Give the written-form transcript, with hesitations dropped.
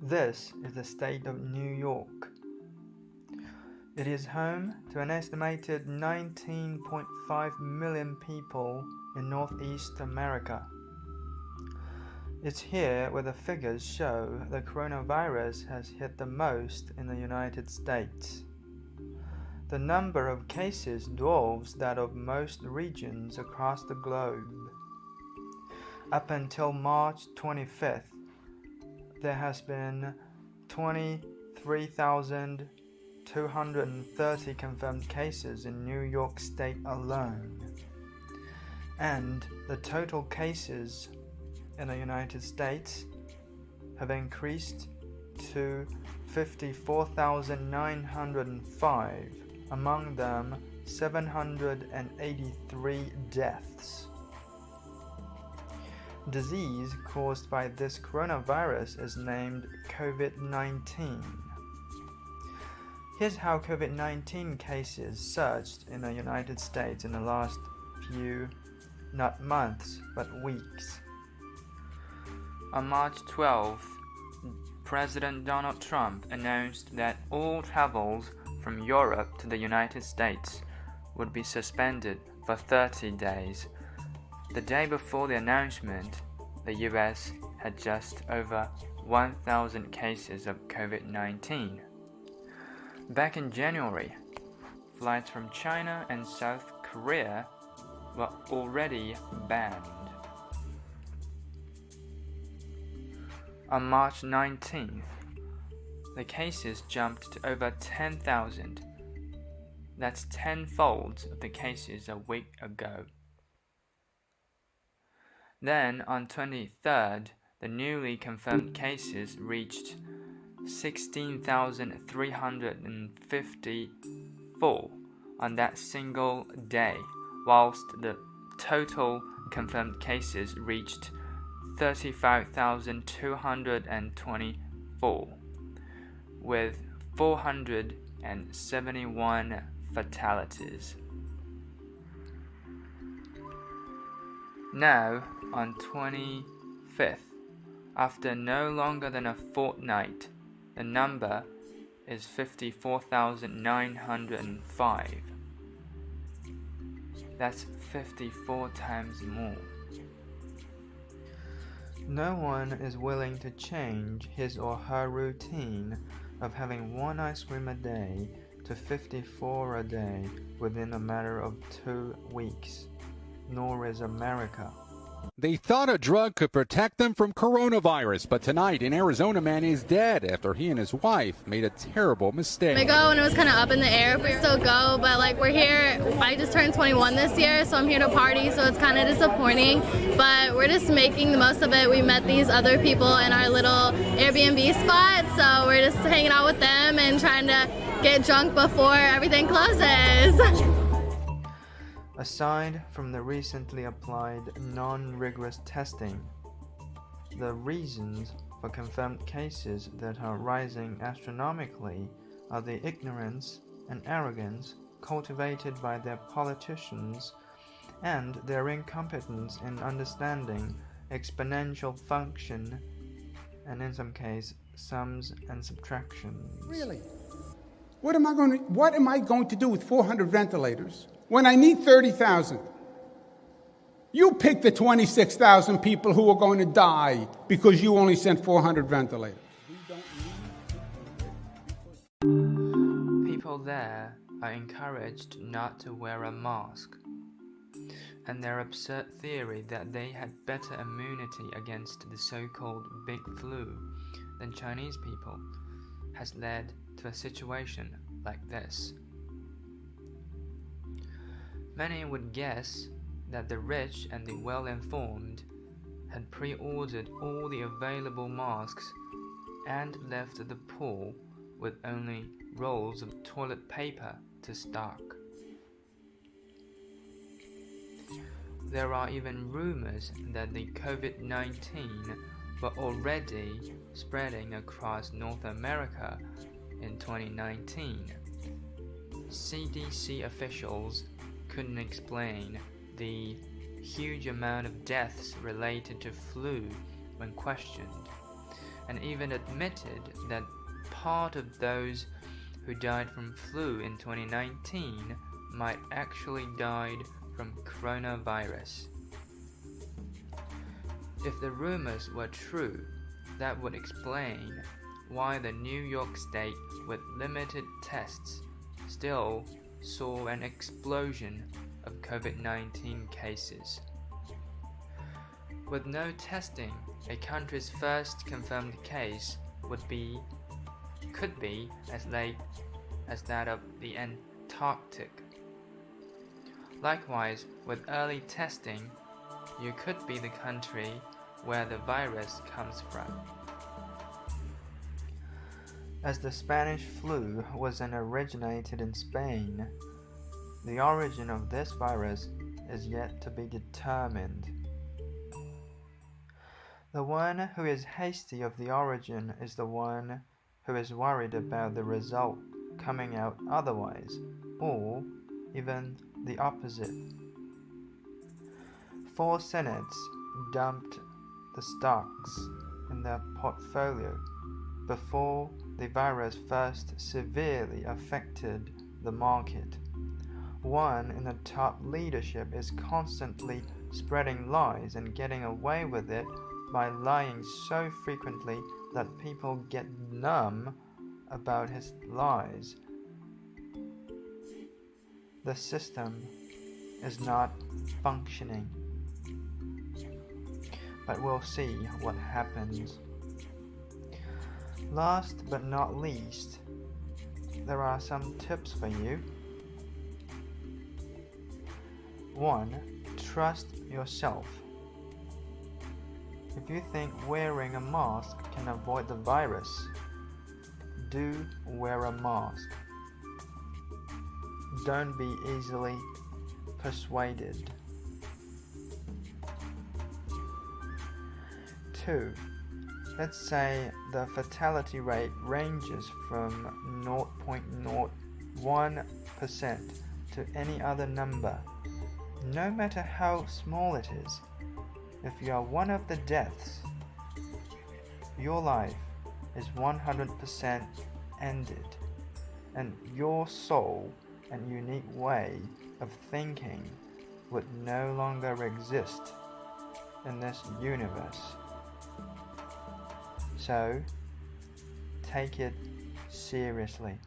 This is the state of New York. It is home to an estimated 19.5 million people in Northeast America. It's here where the figures show the coronavirus has hit the most in the United States. The number of cases dwarfs that of most regions across the globe. Up until March 25th, there has been 23,230 confirmed cases in New York State alone, and the total cases in the United States have increased to 54,905, among them 783 deaths. Disease caused by this coronavirus is named Covid-19. Here's how Covid-19 cases surged in the United States in the last few, not months, but weeks. On March 12th, President Donald Trump announced that all travels from Europe to the United States would be suspended for 30 days. The day before the announcement, the US had just over 1,000 cases of COVID-19. Back in January, flights from China and South Korea were already banned. On March 19th, the cases jumped to over 10,000. That's tenfold of the cases a week ago. Then, on 23rd, the newly confirmed cases reached 16,354 on that single day, whilst the total confirmed cases reached 35,224, with 471 fatalities. Now, on 25th, after no longer than a fortnight, the number is 54,905. That's 54 times more. No one is willing to change his or her routine of having one ice cream a day to 54 a day within a matter of 2 weeks. Nor is America. They thought a drug could protect them from coronavirus, but tonight an Arizona man is dead after he and his wife made a terrible mistake. We go and it was kind of up in the air if we still go, but like we're here. I just turned 21 this year, so I'm here to party, so it's kind of disappointing, but we're just making the most of it. We met these other people in our little Airbnb spot, so we're just hanging out with them and trying to get drunk before everything closes. Aside from the recently applied non-rigorous testing, the reasons for confirmed cases that are rising astronomically are the ignorance and arrogance cultivated by their politicians and their incompetence in understanding exponential function and, in some cases, sums and subtractions. Really? What am I going to do with 400 ventilators when I need 30,000? You pick the 26,000 people who are going to die because you only sent 400 ventilators. People there are encouraged not to wear a mask, and their absurd theory that they had better immunity against the so-called big flu than Chinese people has led to a situation like this. Many would guess that the rich and the well-informed had pre-ordered all the available masks and left the poor with only rolls of toilet paper to stock. There are even rumors that the COVID-19 were already spreading across North America in 2019. CDC officials couldn't explain the huge amount of deaths related to flu when questioned, and even admitted that part of those who died from flu in 2019 might actually died from coronavirus. If the rumors were true, that would explain why the New York State, with limited tests, still saw an explosion of COVID-19 cases. With no testing, a country's first confirmed case could be as late as that of the Antarctic. Likewise, with early testing, you could be the country where the virus comes from. As the Spanish flu wasn't originated in Spain, the origin of this virus is yet to be determined. The one who is hasty of the origin is the one who is worried about the result coming out otherwise, or even the opposite. 4 senates dumped the stocks in their portfolio before the virus first severely affected the market. One in the top leadership is constantly spreading lies and getting away with it by lying so frequently that people get numb about his lies. The system is not functioning, but we'll see what happens. Last but not least, there are some tips for you. 1. Trust yourself. If you think wearing a mask can avoid the virus, do wear a mask. Don't be easily persuaded. 2. Let's say the fatality rate ranges from 0.01% to any other number. No matter how small it is, if you are one of the deaths, your life is 100% ended, and your soul and unique way of thinking would no longer exist in this universe. So, take it seriously.